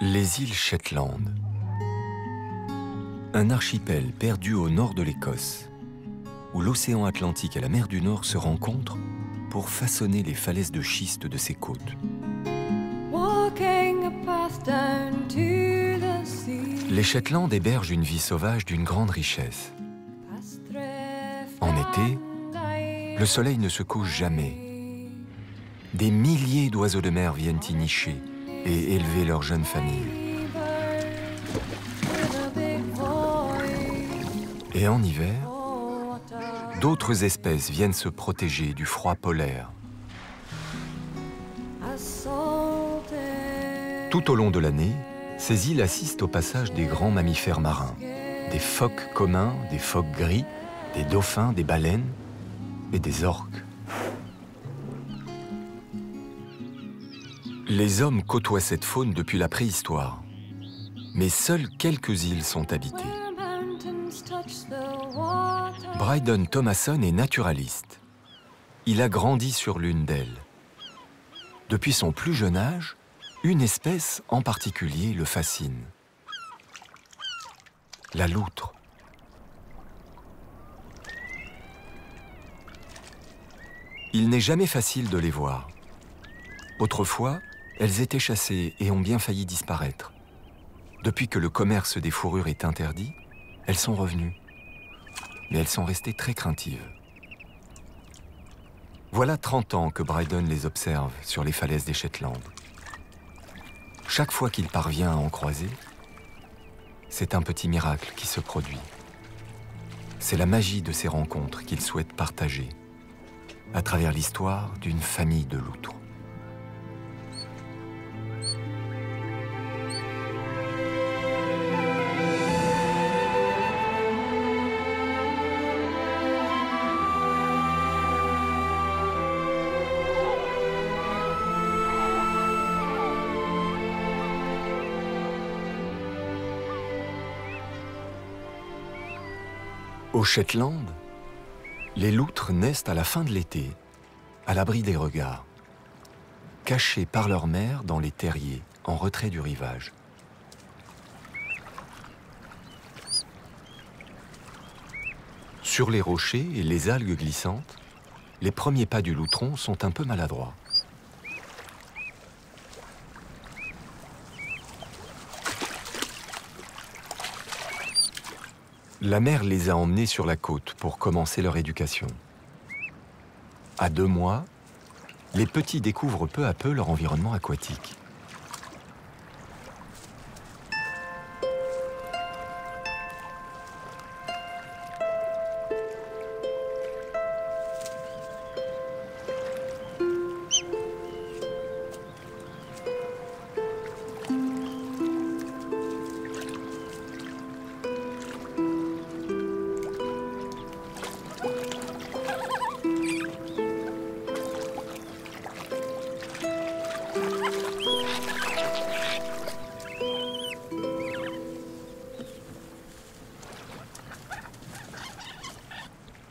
Les îles Shetland. Un archipel perdu au nord de l'Écosse, où l'océan Atlantique et la mer du Nord se rencontrent pour façonner les falaises de schiste de ses côtes. Les Shetland hébergent une vie sauvage d'une grande richesse. En été, le soleil ne se couche jamais. Des milliers d'oiseaux de mer viennent y nicher et élever leurs jeunes familles. Et en hiver, d'autres espèces viennent se protéger du froid polaire. Tout au long de l'année, ces îles assistent au passage des grands mammifères marins, des phoques communs, des phoques gris, des dauphins, des baleines et des orques. Les hommes côtoient cette faune depuis la préhistoire, mais seules quelques îles sont habitées. Bryden Thomason est naturaliste. Il a grandi sur l'une d'elles. Depuis son plus jeune âge, une espèce en particulier le fascine. La loutre. Il n'est jamais facile de les voir. Autrefois, elles étaient chassées et ont bien failli disparaître. Depuis que le commerce des fourrures est interdit, elles sont revenues. Mais elles sont restées très craintives. Voilà 30 ans que Bryden les observe sur les falaises des Shetland. Chaque fois qu'il parvient à en croiser, c'est un petit miracle qui se produit. C'est la magie de ces rencontres qu'il souhaite partager à travers l'histoire d'une famille de loutres. Au Shetland, les loutres naissent à la fin de l'été, à l'abri des regards, cachées par leur mère dans les terriers, en retrait du rivage. Sur les rochers et les algues glissantes, les premiers pas du loutron sont un peu maladroits. La mère les a emmenés sur la côte pour commencer leur éducation. À 2 mois, les petits découvrent peu à peu leur environnement aquatique.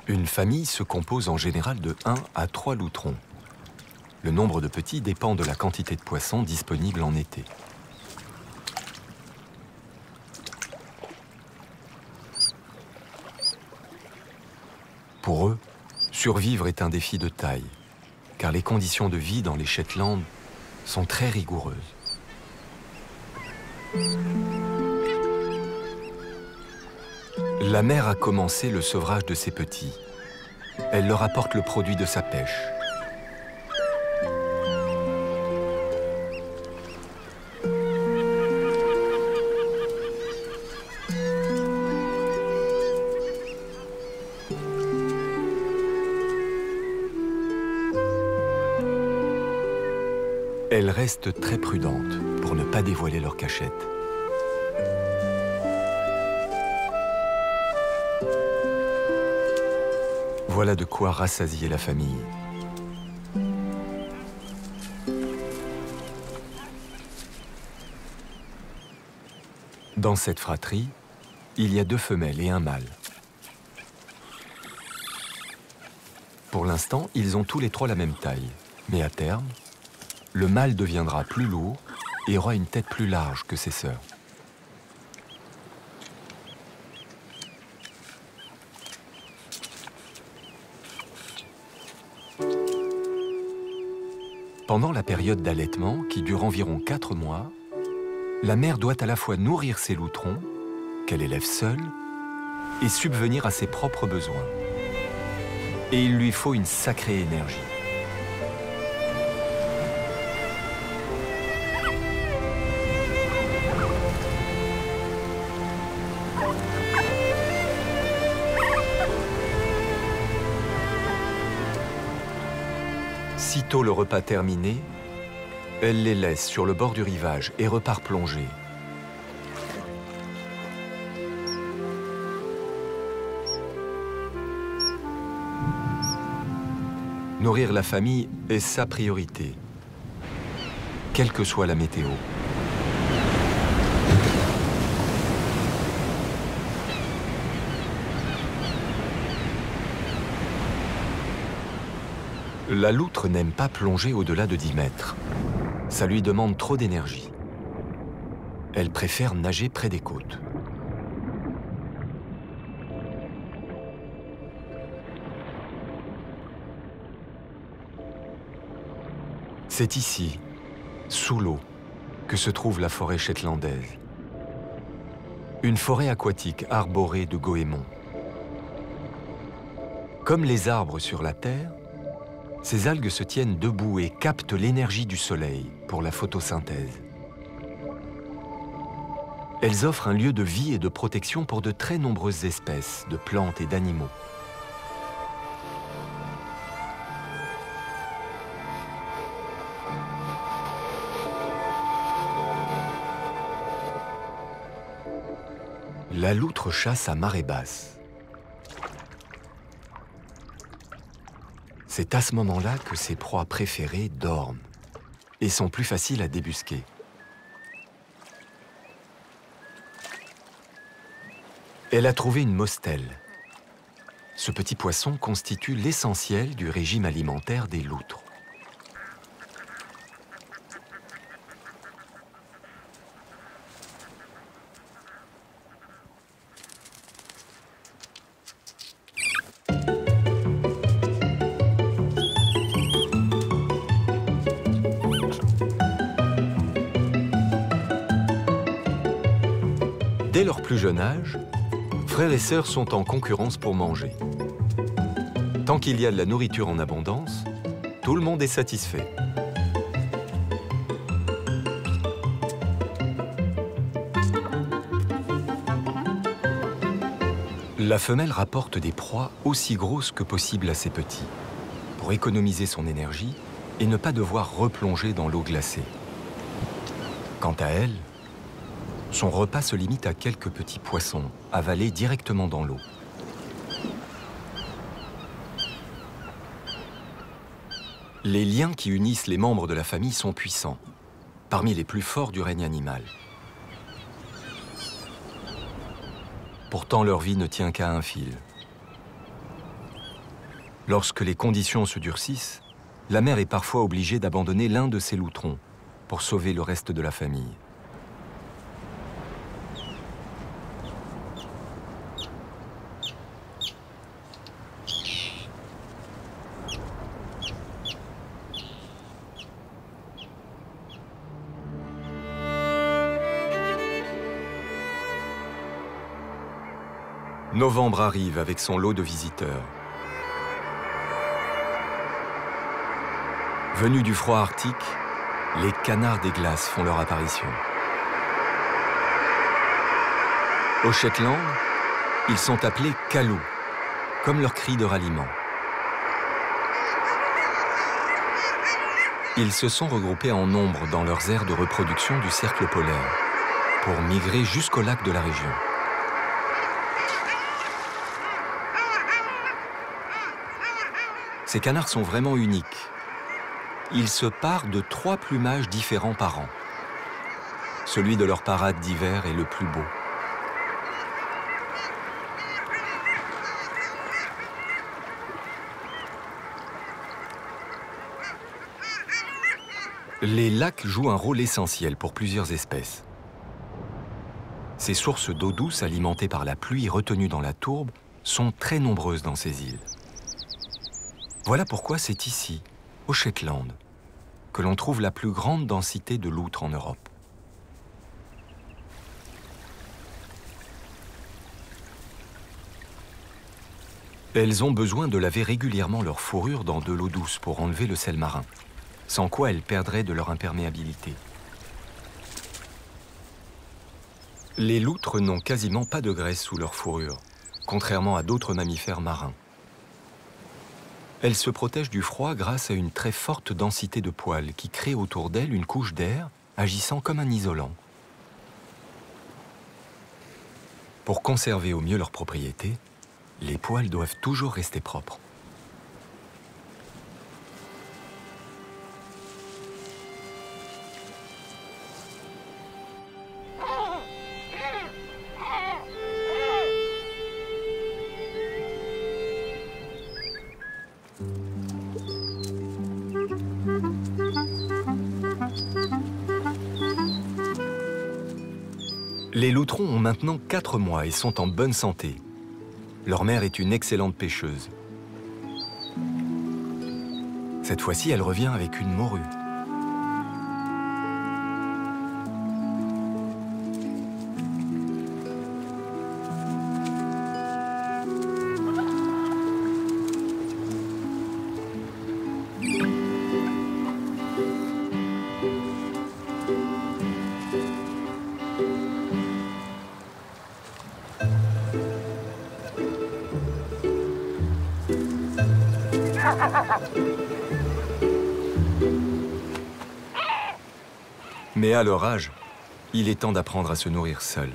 Une famille se compose en général de 1 à 3 loutrons. Le nombre de petits dépend de la quantité de poissons disponible en été. Pour eux, survivre est un défi de taille, car les conditions de vie dans les Shetland sont très rigoureuses. La mère a commencé le sevrage de ses petits. Elle leur apporte le produit de sa pêche. Elle reste très prudente pour ne pas dévoiler leur cachette. Voilà de quoi rassasier la famille. Dans cette fratrie, il y a 2 femelles et un mâle. Pour l'instant, ils ont tous les 3 la même taille. Mais à terme, le mâle deviendra plus lourd et aura une tête plus large que ses sœurs. Pendant la période d'allaitement, qui dure environ 4 mois, la mère doit à la fois nourrir ses loutrons, qu'elle élève seule, et subvenir à ses propres besoins. Et il lui faut une sacrée énergie. Sitôt le repas terminé, elle les laisse sur le bord du rivage et repart plonger. Nourrir la famille est sa priorité, quelle que soit la météo. La loutre n'aime pas plonger au-delà de 10 mètres. Ça lui demande trop d'énergie. Elle préfère nager près des côtes. C'est ici, sous l'eau, que se trouve la forêt shetlandaise. Une forêt aquatique arborée de goémons. Comme les arbres sur la terre, ces algues se tiennent debout et captent l'énergie du soleil pour la photosynthèse. Elles offrent un lieu de vie et de protection pour de très nombreuses espèces de plantes et d'animaux. La loutre chasse à marée basse. C'est à ce moment-là que ses proies préférées dorment et sont plus faciles à débusquer. Elle a trouvé une mostelle. Ce petit poisson constitue l'essentiel du régime alimentaire des loutres. Dès leur plus jeune âge, frères et sœurs sont en concurrence pour manger. Tant qu'il y a de la nourriture en abondance, tout le monde est satisfait. La femelle rapporte des proies aussi grosses que possible à ses petits, pour économiser son énergie et ne pas devoir replonger dans l'eau glacée. Quant à elle, son repas se limite à quelques petits poissons, avalés directement dans l'eau. Les liens qui unissent les membres de la famille sont puissants, parmi les plus forts du règne animal. Pourtant, leur vie ne tient qu'à un fil. Lorsque les conditions se durcissent, la mère est parfois obligée d'abandonner l'un de ses loutrons pour sauver le reste de la famille. Novembre arrive avec son lot de visiteurs. Venus du froid arctique, les canards des glaces font leur apparition. Au Shetland, ils sont appelés calous, comme leur cri de ralliement. Ils se sont regroupés en nombre dans leurs aires de reproduction du cercle polaire pour migrer jusqu'au lac de la région. Ces canards sont vraiment uniques. Ils se parent de 3 plumages différents par an. Celui de leur parade d'hiver est le plus beau. Les lacs jouent un rôle essentiel pour plusieurs espèces. Ces sources d'eau douce alimentées par la pluie retenue dans la tourbe sont très nombreuses dans ces îles. Voilà pourquoi c'est ici, au Shetland, que l'on trouve la plus grande densité de loutres en Europe. Elles ont besoin de laver régulièrement leur fourrure dans de l'eau douce pour enlever le sel marin, sans quoi elles perdraient de leur imperméabilité. Les loutres n'ont quasiment pas de graisse sous leur fourrure, contrairement à d'autres mammifères marins. Elles se protègent du froid grâce à une très forte densité de poils qui crée autour d'elles une couche d'air agissant comme un isolant. Pour conserver au mieux leurs propriétés, les poils doivent toujours rester propres. Les loutrons ont maintenant 4 mois et sont en bonne santé. Leur mère est une excellente pêcheuse. Cette fois-ci, elle revient avec une morue. Mais à leur âge, il est temps d'apprendre à se nourrir seul.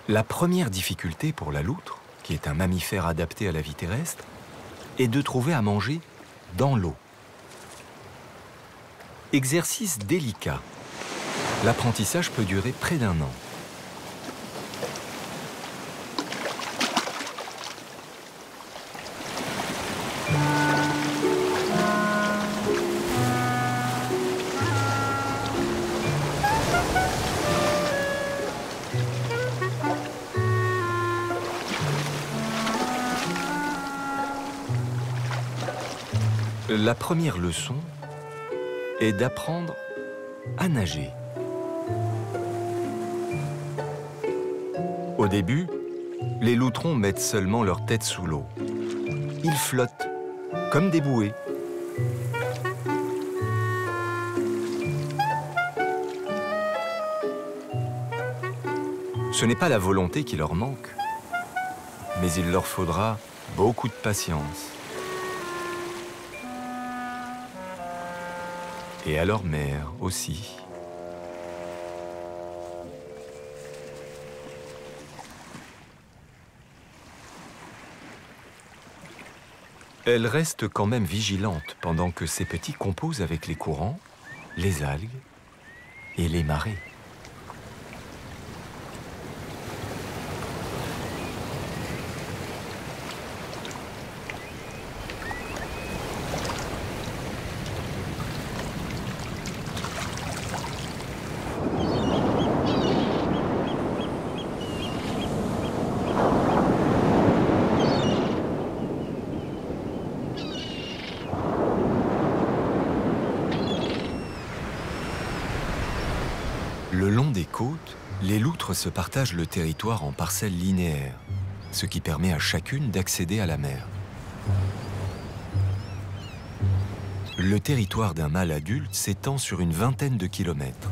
La première difficulté pour la loutre, qui est un mammifère adapté à la vie terrestre, est de trouver à manger dans l'eau. Exercice délicat. L'apprentissage peut durer près d'1 an. La première leçon est d'apprendre à nager. Au début, les loutrons mettent seulement leur tête sous l'eau. Ils flottent, comme des bouées. Ce n'est pas la volonté qui leur manque, mais il leur faudra beaucoup de patience. Et à leur mère aussi. Elle reste quand même vigilante pendant que ses petits composent avec les courants, les algues et les marées. Le long des côtes, les loutres se partagent le territoire en parcelles linéaires, ce qui permet à chacune d'accéder à la mer. Le territoire d'un mâle adulte s'étend sur une vingtaine de kilomètres.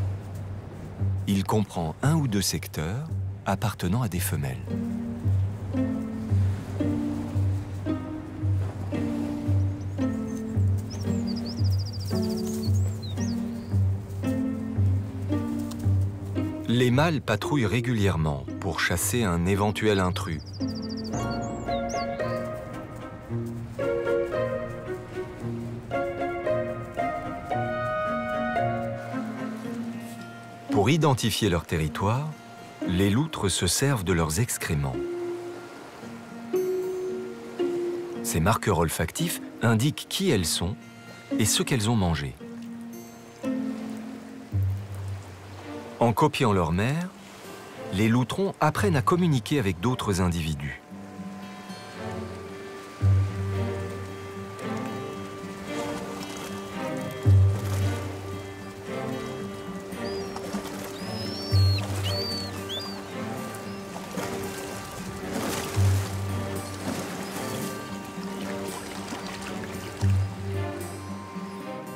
Il comprend 1 ou 2 secteurs appartenant à des femelles. Les mâles patrouillent régulièrement pour chasser un éventuel intrus. Pour identifier leur territoire, les loutres se servent de leurs excréments. Ces marqueurs olfactifs indiquent qui elles sont et ce qu'elles ont mangé. En copiant leur mère, les loutrons apprennent à communiquer avec d'autres individus.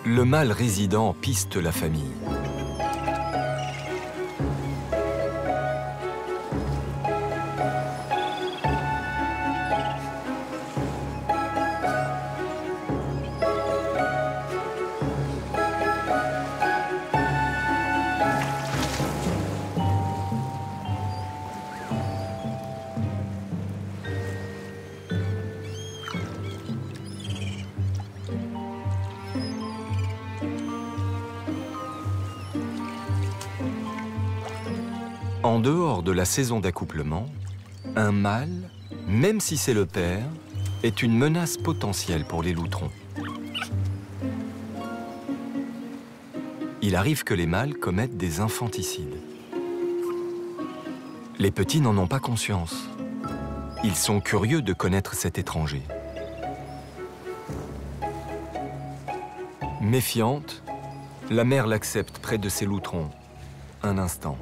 Le mâle résident piste la famille. En dehors de la saison d'accouplement, un mâle, même si c'est le père, est une menace potentielle pour les loutrons. Il arrive que les mâles commettent des infanticides. Les petits n'en ont pas conscience. Ils sont curieux de connaître cet étranger. Méfiante, la mère l'accepte près de ses loutrons, un instant.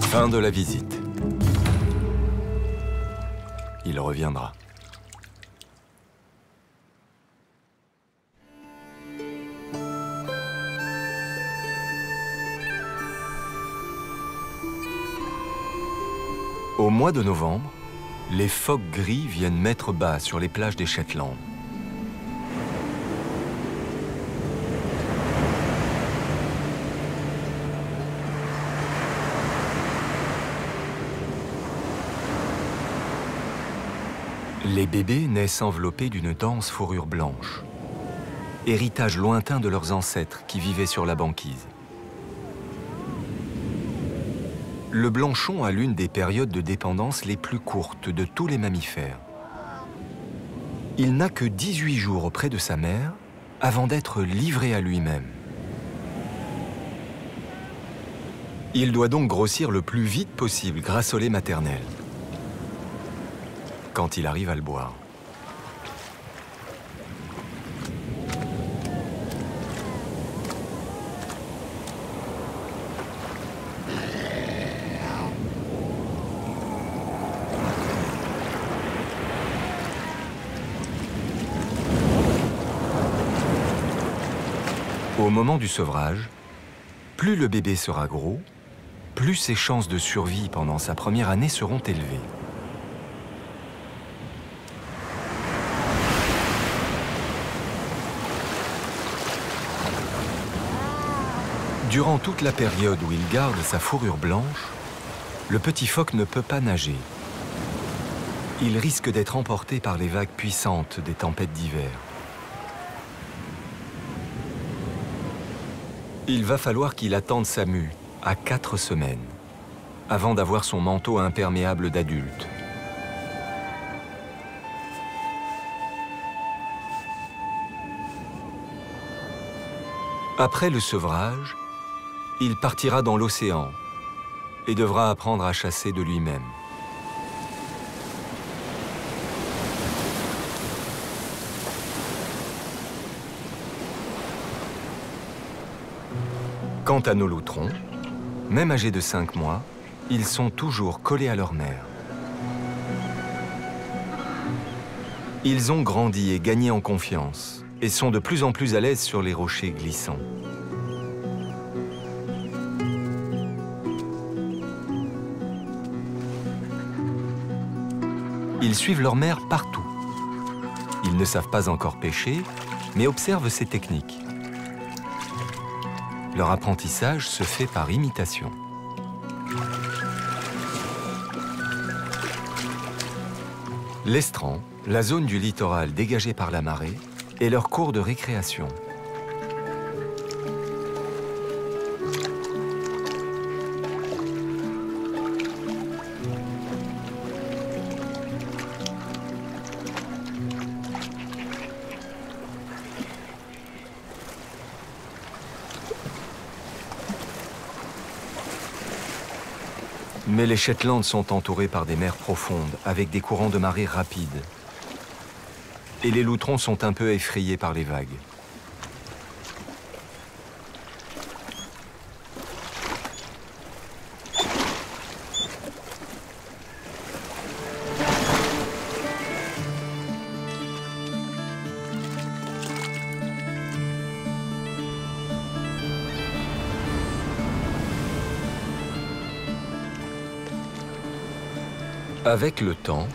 Fin de la visite. Il reviendra. Au mois de novembre, les phoques gris viennent mettre bas sur les plages des Shetland. Les bébés naissent enveloppés d'une dense fourrure blanche, héritage lointain de leurs ancêtres qui vivaient sur la banquise. Le blanchon a l'une des périodes de dépendance les plus courtes de tous les mammifères. Il n'a que 18 jours auprès de sa mère avant d'être livré à lui-même. Il doit donc grossir le plus vite possible grâce au lait maternel. Quand il arrive à le boire. Au moment du sevrage, plus le bébé sera gros, plus ses chances de survie pendant sa première année seront élevées. Durant toute la période où il garde sa fourrure blanche, le petit phoque ne peut pas nager. Il risque d'être emporté par les vagues puissantes des tempêtes d'hiver. Il va falloir qu'il attende sa mue à 4 semaines, avant d'avoir son manteau imperméable d'adulte. Après le sevrage, il partira dans l'océan et devra apprendre à chasser de lui-même. Quant à nos loutrons, même âgés de 5 mois, ils sont toujours collés à leur mère. Ils ont grandi et gagné en confiance et sont de plus en plus à l'aise sur les rochers glissants. Ils suivent leur mère partout. Ils ne savent pas encore pêcher, mais observent ses techniques. Leur apprentissage se fait par imitation. L'estran, la zone du littoral dégagée par la marée, est leur cours de récréation. Mais les Shetland sont entourés par des mers profondes, avec des courants de marée rapides. Et les loutrons sont un peu effrayés par les vagues. Avec le temps,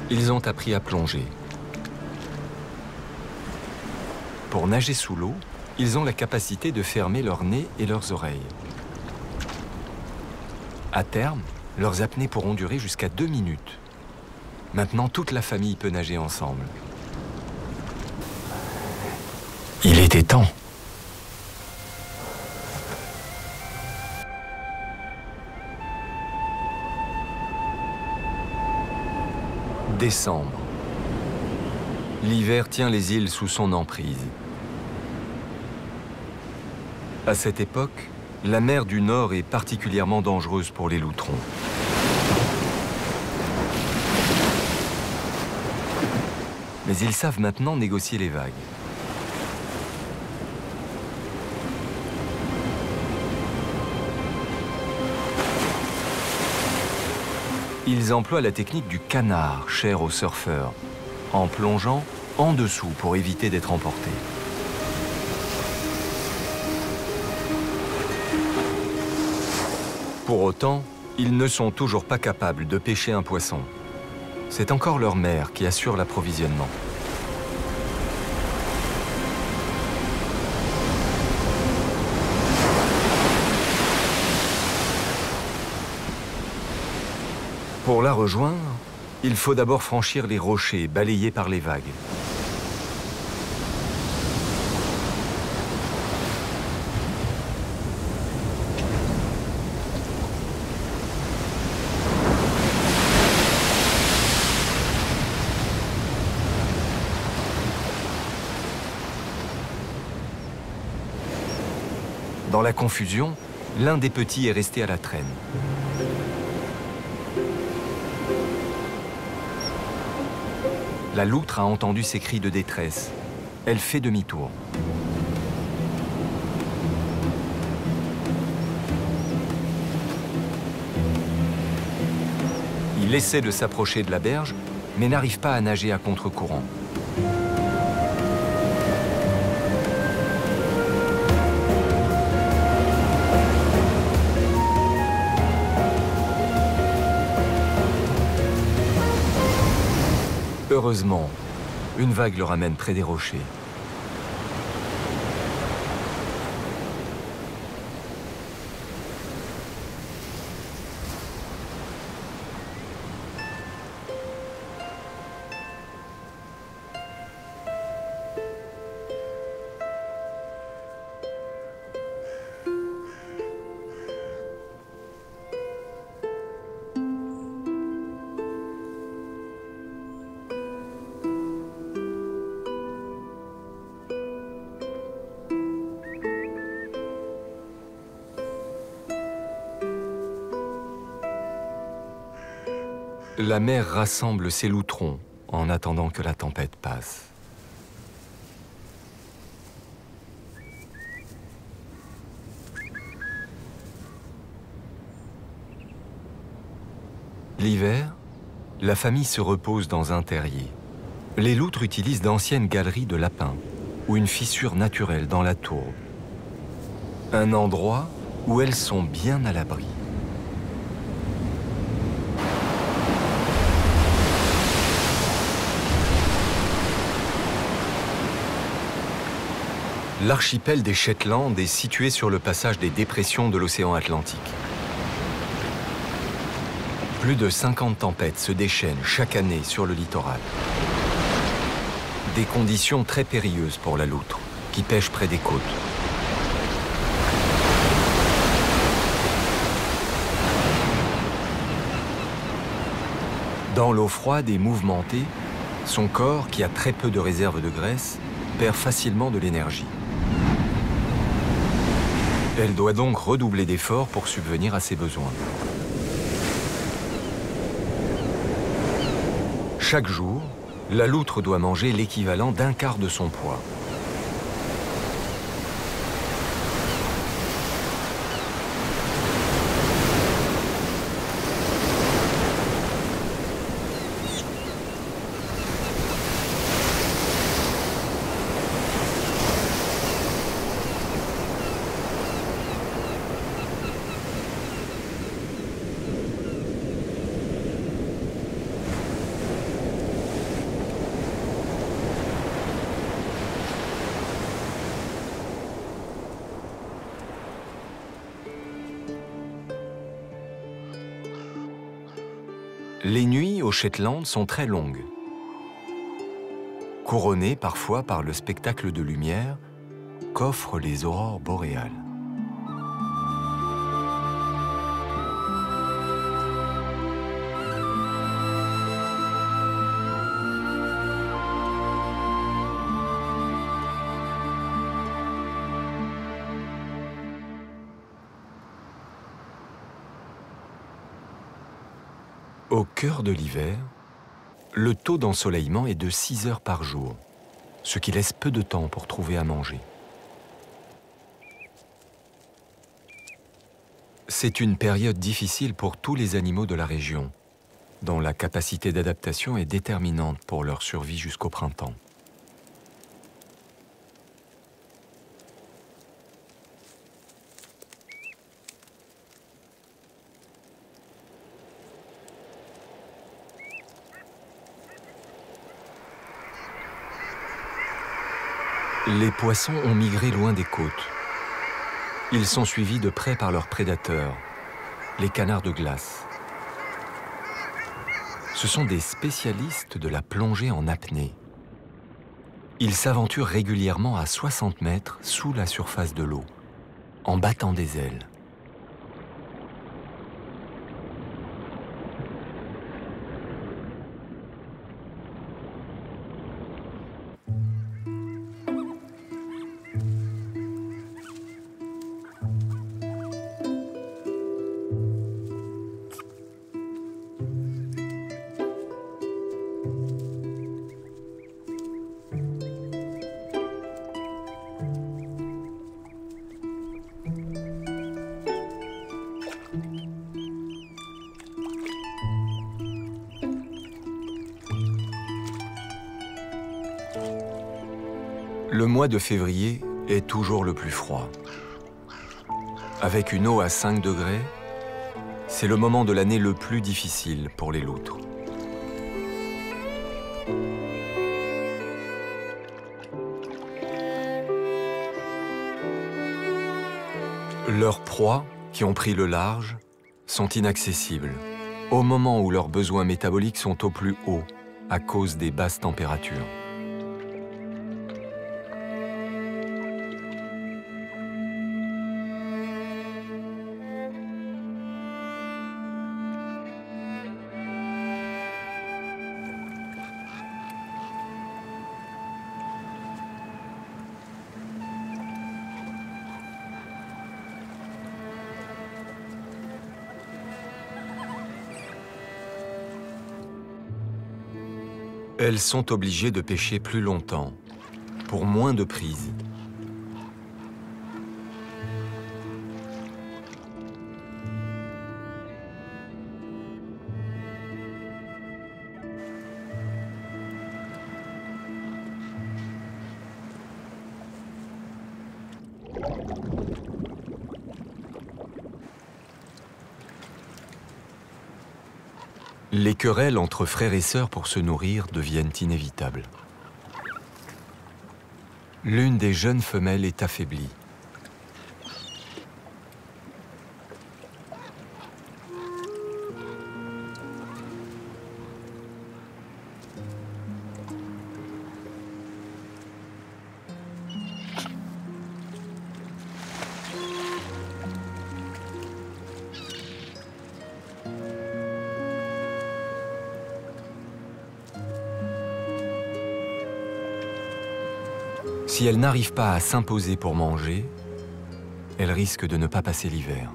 ils ont appris à plonger. Pour nager sous l'eau, ils ont la capacité de fermer leur nez et leurs oreilles. À terme, leurs apnées pourront durer jusqu'à 2 minutes. Maintenant, toute la famille peut nager ensemble. Il était temps. Décembre. L'hiver tient les îles sous son emprise. À cette époque, la mer du Nord est particulièrement dangereuse pour les loutrons. Mais ils savent maintenant négocier les vagues. Ils emploient la technique du canard, chère aux surfeurs, en plongeant en dessous pour éviter d'être emportés. Pour autant, ils ne sont toujours pas capables de pêcher un poisson. C'est encore leur mère qui assure l'approvisionnement. Pour la rejoindre, il faut d'abord franchir les rochers balayés par les vagues. Dans la confusion, l'un des petits est resté à la traîne. La loutre a entendu ses cris de détresse. Elle fait demi-tour. Il essaie de s'approcher de la berge, mais n'arrive pas à nager à contre-courant. Heureusement, une vague le ramène près des rochers. La mer rassemble ses loutrons en attendant que la tempête passe. L'hiver, la famille se repose dans un terrier. Les loutres utilisent d'anciennes galeries de lapins ou une fissure naturelle dans la tourbe. Un endroit où elles sont bien à l'abri. L'archipel des Shetland est situé sur le passage des dépressions de l'océan Atlantique. Plus de 50 tempêtes se déchaînent chaque année sur le littoral. Des conditions très périlleuses pour la loutre, qui pêche près des côtes. Dans l'eau froide et mouvementée, son corps, qui a très peu de réserve de graisse, perd facilement de l'énergie. Elle doit donc redoubler d'efforts pour subvenir à ses besoins. Chaque jour, la loutre doit manger l'équivalent d'un quart de son poids. Les nuits aux Shetland sont très longues, couronnées parfois par le spectacle de lumière qu'offrent les aurores boréales. Au cœur de l'hiver, le taux d'ensoleillement est de 6 heures par jour, ce qui laisse peu de temps pour trouver à manger. C'est une période difficile pour tous les animaux de la région, dont la capacité d'adaptation est déterminante pour leur survie jusqu'au printemps. Les poissons ont migré loin des côtes. Ils sont suivis de près par leurs prédateurs, les canards de glace. Ce sont des spécialistes de la plongée en apnée. Ils s'aventurent régulièrement à 60 mètres sous la surface de l'eau, en battant des ailes. Le mois de février est toujours le plus froid. Avec une eau à 5 degrés, c'est le moment de l'année le plus difficile pour les loutres. Leurs proies, qui ont pris le large, sont inaccessibles au moment où leurs besoins métaboliques sont au plus haut à cause des basses températures. Elles sont obligées de pêcher plus longtemps, pour moins de prises. Les querelles entre frères et sœurs pour se nourrir deviennent inévitables. L'une des jeunes femelles est affaiblie. Si elle n'arrive pas à s'imposer pour manger, elle risque de ne pas passer l'hiver.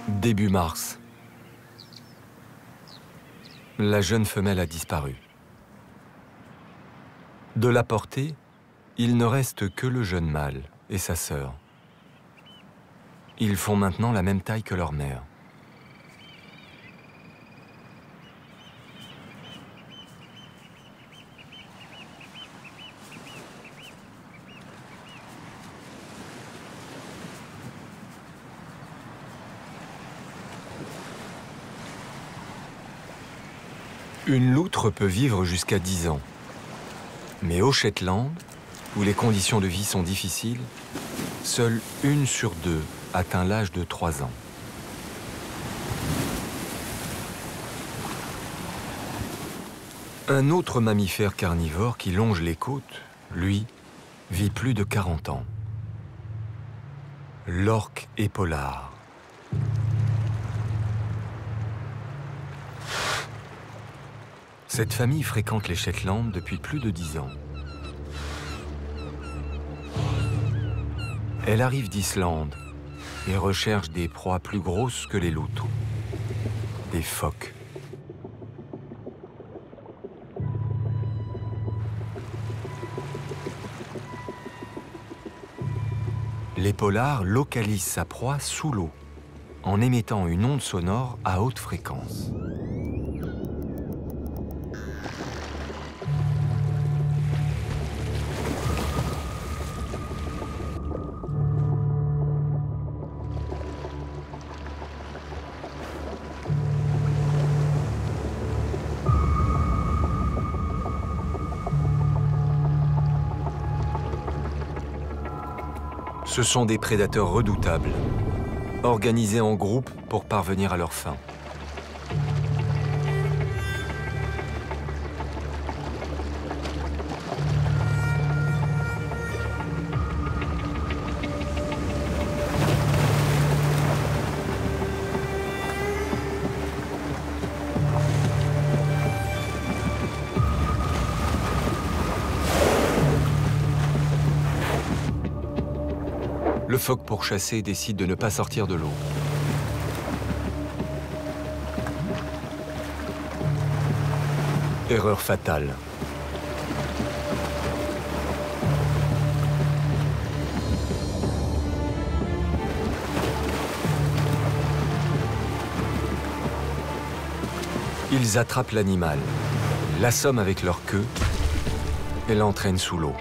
Début mars. La jeune femelle a disparu. De la portée, il ne reste que le jeune mâle et sa sœur. Ils font maintenant la même taille que leur mère. Une loutre peut vivre jusqu'à 10 ans. Mais au Shetland, où les conditions de vie sont difficiles, seule 1 sur 2 atteint l'âge de 3 ans. Un autre mammifère carnivore qui longe les côtes, lui, vit plus de 40 ans. L'orque épaulard. Cette famille fréquente les Shetland depuis plus de 10 ans. Elle arrive d'Islande et recherche des proies plus grosses que les loutres, des phoques. L'épaulard localise sa proie sous l'eau en émettant une onde sonore à haute fréquence. Ce sont des prédateurs redoutables, organisés en groupes pour parvenir à leur fin. Le phoque pourchassé décide de ne pas sortir de l'eau. Erreur fatale. Ils attrapent l'animal, l'assomment avec leur queue et l'entraînent sous l'eau.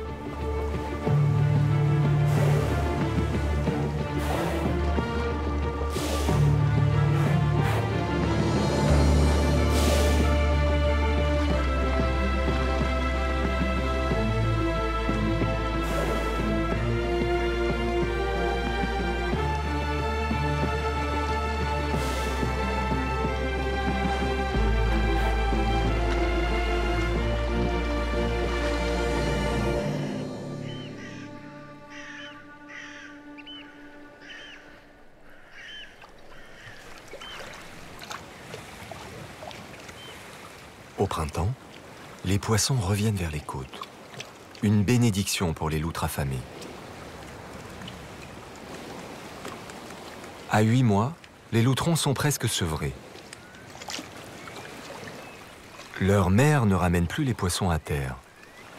Au printemps, les poissons reviennent vers les côtes. Une bénédiction pour les loutres affamées. À 8 mois, les loutrons sont presque sevrés. Leur mère ne ramène plus les poissons à terre,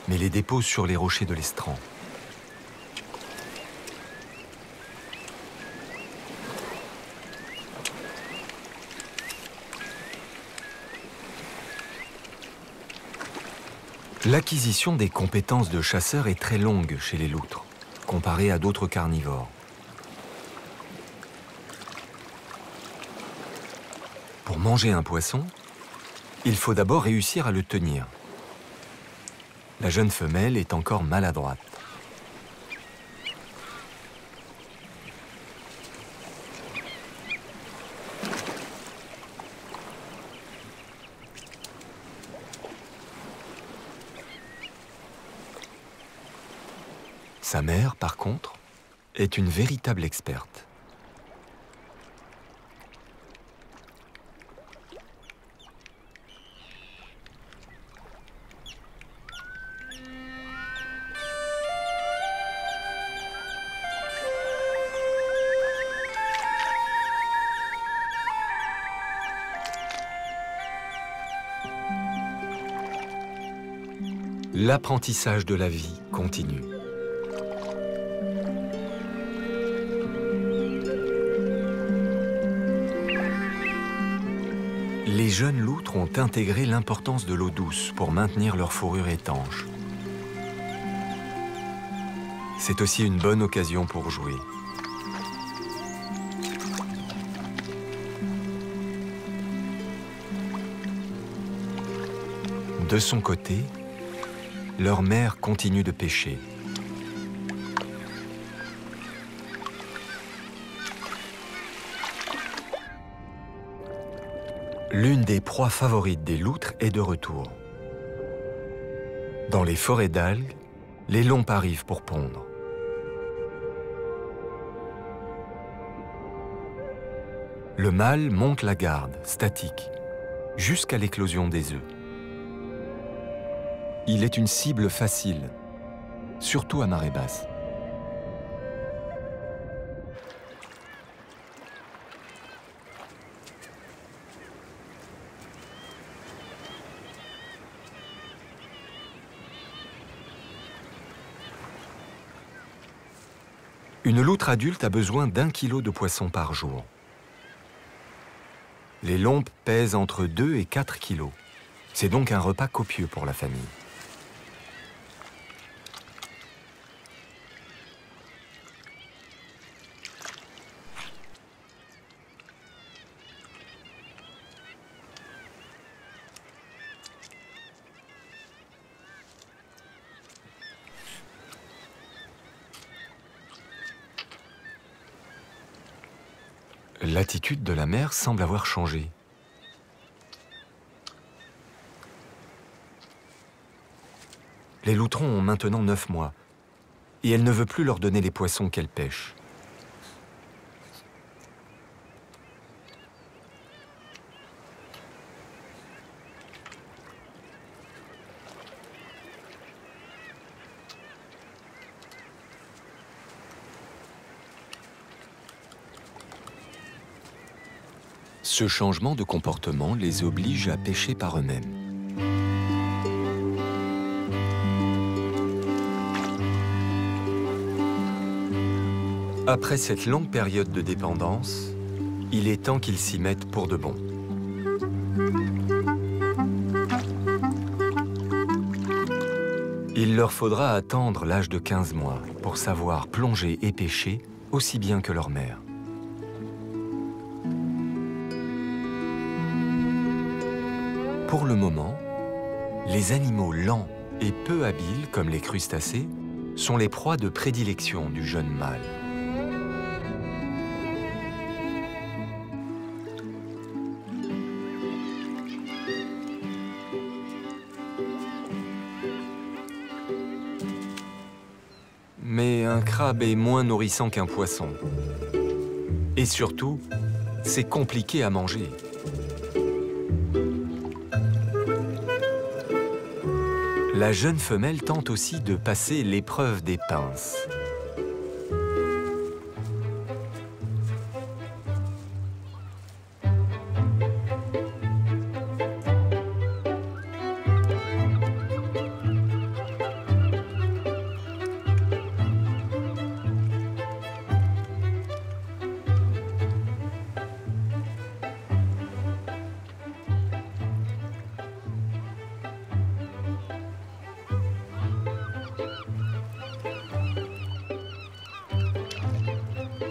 mais les dépose sur les rochers de l'estran. L'acquisition des compétences de chasseur est très longue chez les loutres, comparée à d'autres carnivores. Pour manger un poisson, il faut d'abord réussir à le tenir. La jeune femelle est encore maladroite. Sa mère, par contre, est une véritable experte. L'apprentissage de la vie continue. Les jeunes loutres ont intégré l'importance de l'eau douce pour maintenir leur fourrure étanche. C'est aussi une bonne occasion pour jouer. De son côté, leur mère continue de pêcher. L'une des proies favorites des loutres est de retour. Dans les forêts d'algues, les lompes arrivent pour pondre. Le mâle monte la garde, statique, jusqu'à l'éclosion des œufs. Il est une cible facile, surtout à marée basse. Une loutre adulte a besoin d'1 kilo de poisson par jour. Les lompes pèsent entre 2 et 4 kilos. C'est donc un repas copieux pour la famille. L'attitude de la mère semble avoir changé. Les loutrons ont maintenant 9 mois et elle ne veut plus leur donner les poissons qu'elle pêche. Ce changement de comportement les oblige à pêcher par eux-mêmes. Après cette longue période de dépendance, il est temps qu'ils s'y mettent pour de bon. Il leur faudra attendre l'âge de 15 mois pour savoir plonger et pêcher aussi bien que leur mère. Pour le moment, les animaux lents et peu habiles, comme les crustacés, sont les proies de prédilection du jeune mâle. Mais un crabe est moins nourrissant qu'un poisson. Et surtout, c'est compliqué à manger. La jeune femelle tente aussi de passer l'épreuve des pinces.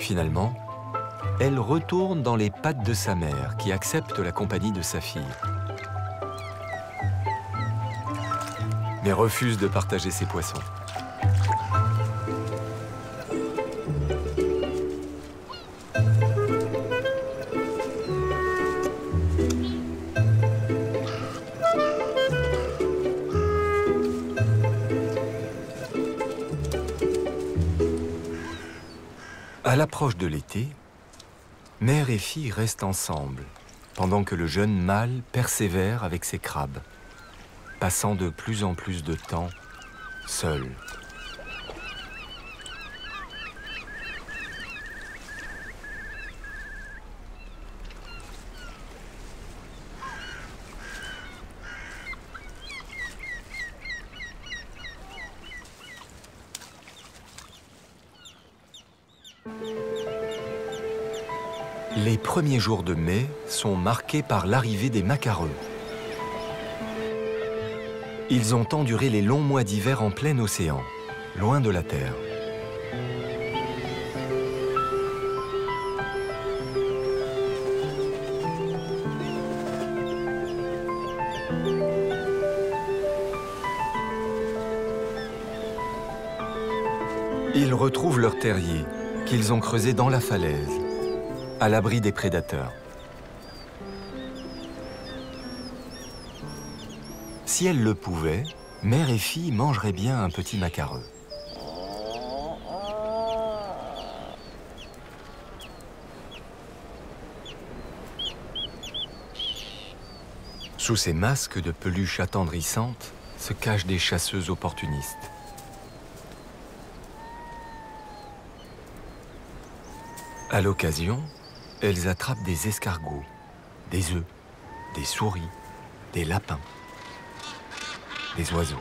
Finalement, elle retourne dans les pattes de sa mère, qui accepte la compagnie de sa fille. Mais refuse de partager ses poissons. À l'approche de l'été, mère et fille restent ensemble, pendant que le jeune mâle persévère avec ses crabes, passant de plus en plus de temps seul. Les premiers jours de mai sont marqués par l'arrivée des macareux. Ils ont enduré les longs mois d'hiver en plein océan, loin de la terre. Ils retrouvent leur terrier, qu'ils ont creusé dans la falaise, à l'abri des prédateurs. Si elles le pouvaient, mère et fille mangeraient bien un petit macareux. Sous ces masques de peluche attendrissantes se cachent des chasseuses opportunistes. À l'occasion, elles attrapent des escargots, des œufs, des souris, des lapins, des oiseaux.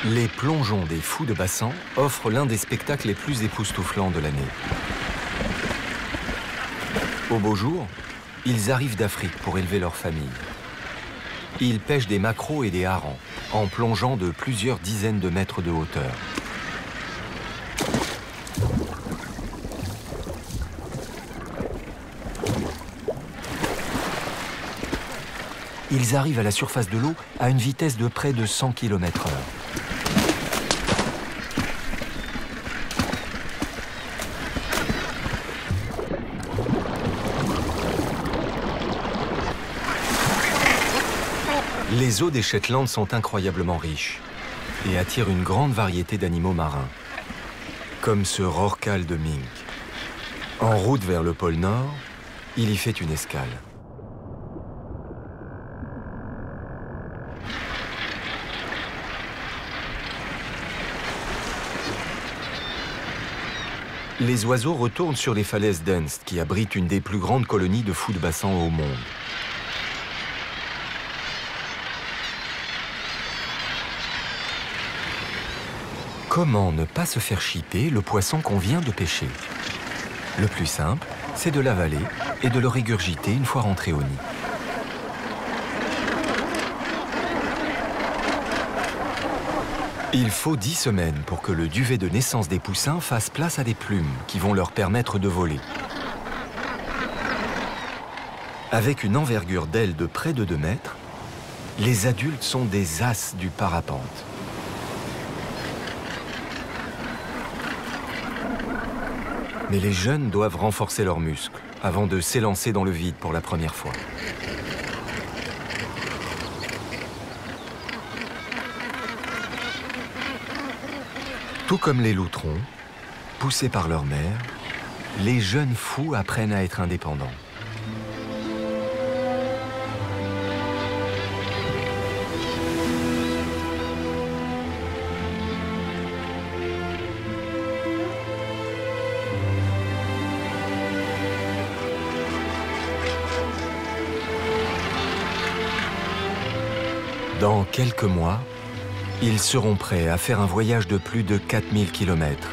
Les plongeons des fous de Bassan offrent l'un des spectacles les plus époustouflants de l'année. Au beau jour, ils arrivent d'Afrique pour élever leur famille. Ils pêchent des maquereaux et des harengs, en plongeant de plusieurs dizaines de mètres de hauteur. Ils arrivent à la surface de l'eau à une vitesse de près de 100 km/h. Les eaux des Shetland sont incroyablement riches et attirent une grande variété d'animaux marins, comme ce rorqual de mink. En route vers le pôle Nord, il y fait une escale. Les oiseaux retournent sur les falaises d'Enst, qui abritent une des plus grandes colonies de fous de Bassan au monde. Comment ne pas se faire chipper le poisson qu'on vient de pêcher? Le plus simple, c'est de l'avaler et de le régurgiter une fois rentré au nid. Il faut 10 semaines pour que le duvet de naissance des poussins fasse place à des plumes qui vont leur permettre de voler. Avec une envergure d'aile de près de 2 mètres, les adultes sont des as du parapente. Mais les jeunes doivent renforcer leurs muscles avant de s'élancer dans le vide pour la première fois. Tout comme les loutrons, poussés par leur mère, les jeunes fous apprennent à être indépendants. Dans quelques mois, ils seront prêts à faire un voyage de plus de 4000 km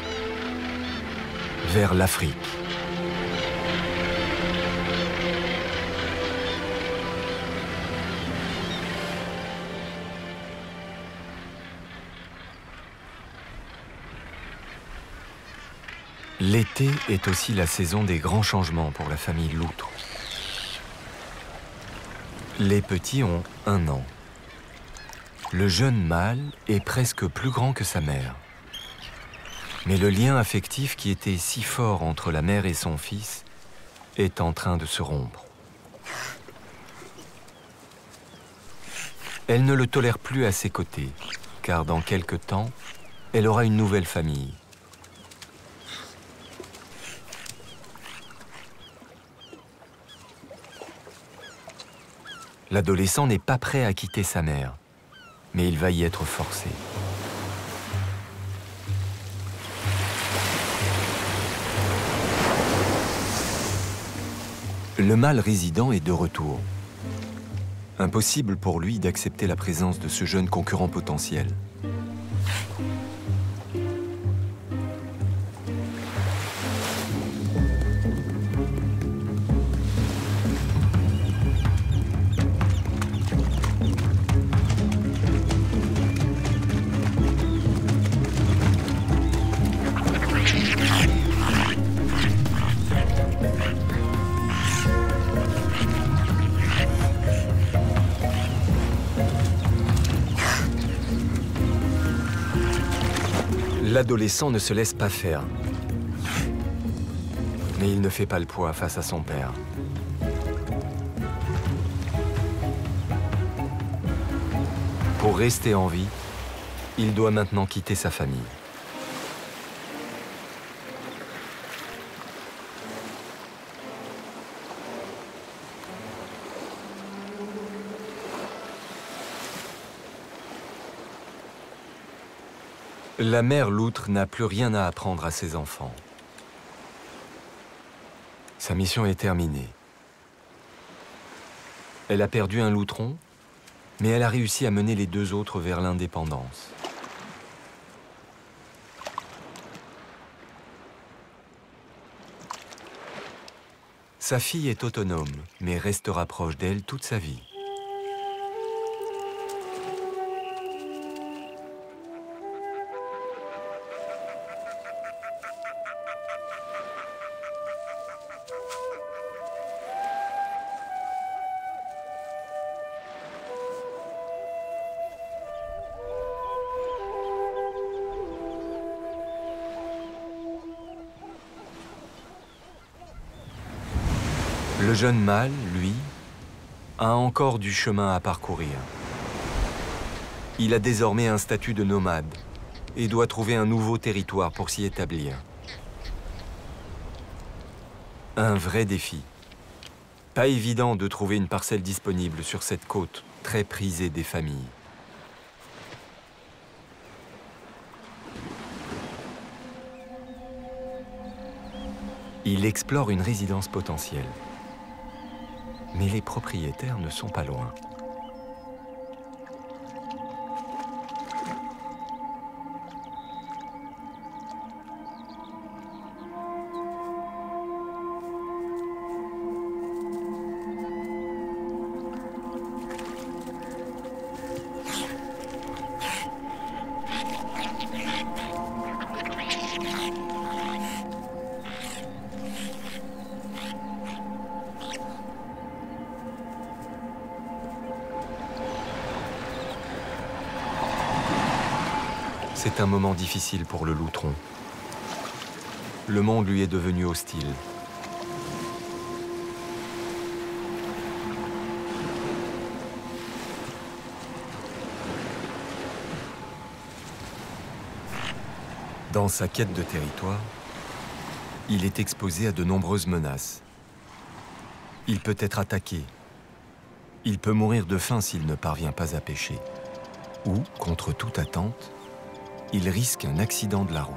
vers l'Afrique. L'été est aussi la saison des grands changements pour la famille loutre. Les petits ont 1 an. Le jeune mâle est presque plus grand que sa mère. Mais le lien affectif qui était si fort entre la mère et son fils est en train de se rompre. Elle ne le tolère plus à ses côtés, car dans quelque temps, elle aura une nouvelle famille. L'adolescent n'est pas prêt à quitter sa mère, mais il va y être forcé. Le mâle résident est de retour. Impossible pour lui d'accepter la présence de ce jeune concurrent potentiel. L'adolescent ne se laisse pas faire. Mais il ne fait pas le poids face à son père. Pour rester en vie, il doit maintenant quitter sa famille. La mère loutre n'a plus rien à apprendre à ses enfants. Sa mission est terminée. Elle a perdu un loutron, mais elle a réussi à mener les deux autres vers l'indépendance. Sa fille est autonome, mais restera proche d'elle toute sa vie. Le jeune mâle, lui, a encore du chemin à parcourir. Il a désormais un statut de nomade et doit trouver un nouveau territoire pour s'y établir. Un vrai défi. Pas évident de trouver une parcelle disponible sur cette côte très prisée des familles. Il explore une résidence potentielle. Mais les propriétaires ne sont pas loin. C'est un moment difficile pour le loutron. Le monde lui est devenu hostile. Dans sa quête de territoire, il est exposé à de nombreuses menaces. Il peut être attaqué. Il peut mourir de faim s'il ne parvient pas à pêcher. Ou, contre toute attente, il risque un accident de la route.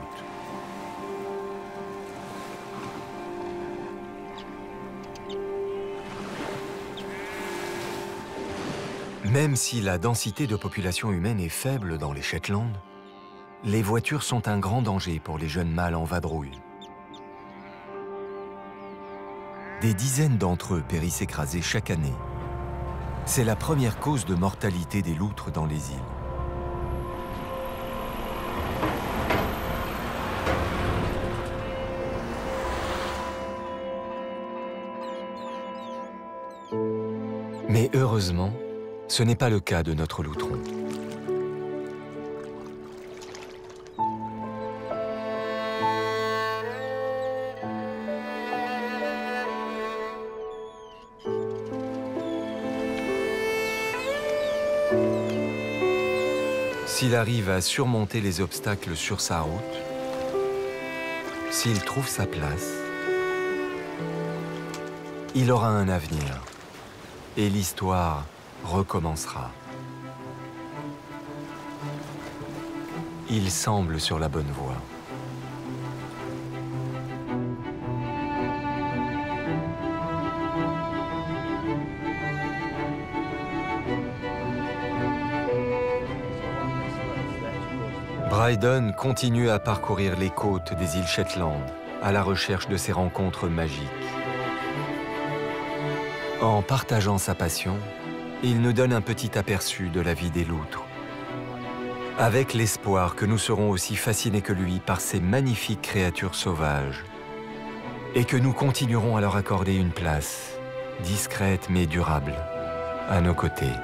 Même si la densité de population humaine est faible dans les Shetland, les voitures sont un grand danger pour les jeunes mâles en vadrouille. Des dizaines d'entre eux périssent écrasés chaque année. C'est la première cause de mortalité des loutres dans les îles. Mais heureusement, ce n'est pas le cas de notre loutron. S'il arrive à surmonter les obstacles sur sa route, s'il trouve sa place, il aura un avenir. Et l'histoire recommencera. Il semble sur la bonne voie. Bryden continue à parcourir les côtes des îles Shetland à la recherche de ces rencontres magiques. En partageant sa passion, il nous donne un petit aperçu de la vie des loutres, avec l'espoir que nous serons aussi fascinés que lui par ces magnifiques créatures sauvages et que nous continuerons à leur accorder une place, discrète mais durable, à nos côtés.